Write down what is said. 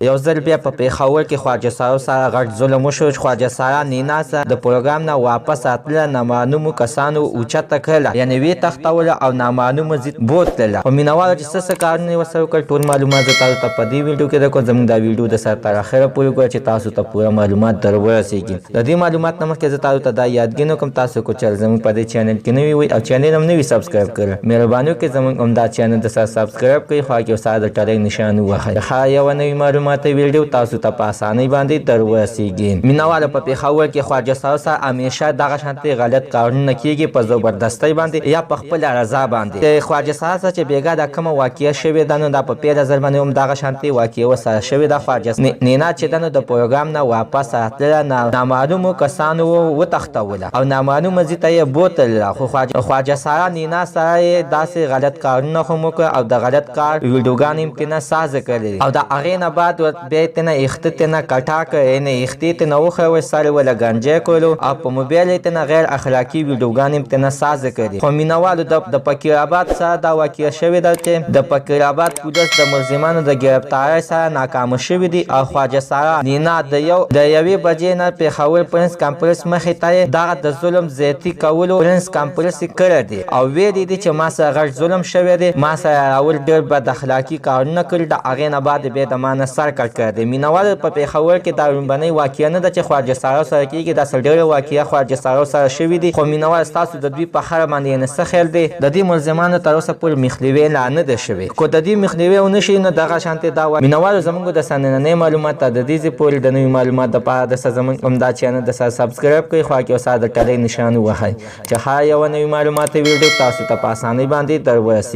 یو ځل بیا په پیخور کې خواجه سره غټ ظلم وشو. خواجه سره نینا سره د پروګرام نه واپس راتله نامعلومو کسانو اوچته کړله، یعنې ویې تښتوله او نامعلومو ځای بوتلله. خو مینهوالو چې څه کارونه یې ورسره وکړل ټول معلومات زه تاسو ته په دې ویډیو کې درکوم. زموږ دا ویډیو د سر تر اخره پورې ګوره چې تاسو ته پوره معلومات در ورسېږي. د دې معلومات نه مخکې زه تاسو ته دا یادګي کوم تاسو کو چل زموږ په دې چینل کې نوي وي او چینل هم نوي سبسکرایب کړئ. مهرباني وکړئ زموږ همدا چینل د سره سبسکرایب کړئ، خوا کې سره د ټلیک نشان ووهئ. ښه یوه نوي معلوماتي ویډیو تاسو ته په اسانۍ باندې در ورسېږي. مینهوالو په پیښور کې خواجه سره همیشه دغه شانتې غلط کارونه کېږي په زبردستۍ باندې یا په خپله رضا باندې. د خواجه سره چې بېګا دا کومه واقعه شوې ده نو دا په پیله ځل باندې هم دغه شانتې واقعه ورسره شوې ده. خواجه نینا چې ده نو د پروګرام نه واپس راتلله، نامعلومو کسانو وتښتوله او نامعلومه ځای ته یې بوتلله. خو خواجه سره نینا سره یې داسې غلط کارونه هم وکړه او د غلط کار ویډیوګانې هم ترېنه سازه کړلې او د هغې نه بعد بیا یې ترېنه ایخته ترېنه کټا کړ، یعنې ایختې ترېنه وښوئ، سر یې وله ګنجی کړلو او په موبایل یې ترېنه غیر اخلاقي ویډیوګانې هم ترېنه سازه کړلې. خو مینهوالو د فقیر آباد سره دا واقعه شوې ده چې د فقیر آباد پولیس د ملزمانو د ګرفتارۍ سره ناکامه شوي دي او خواجه سره نینا د یوې بجې نه پیښور پرنس کمپلکس مخې ته یې دغه د ظلم زیاتي کولو پرنس کمپلکس یې کړی دی او ویلي دي چې ما سره غټ ظلم شوی دی، ما سره راول ډېر بد اخلاقي کارونه کړي، د هغې نه بعد بیا د ما نه سر کټ کړی دی. مینهوالو په پیښور کې دا لومبنۍ واقعه نه ده چې خواجه سره کېږي، داسې ډېرې واقعه خواجه سره شوي دي. خو مینهوال ستاسو د دوی په خره باندې یعنې څه خیال دی؟ د دې ملزمانو تر اوسه پورې مخنیوی لا نه ده شوی. که د دې مخنیوی ونه شي نو دغه شانتې دا مینهوالو زموږ د نننۍ معلومات ته د دې ځای پورې د نوي معلومات دپاره د زموږ همدا چینل د سره سبسکرایب کړئ، خوا کې سره د ټلی نشان ووهئ چې ښه یوه نوي معلوماتي ویډیو تاسو ته په اسانۍ باندې در ورسېږي.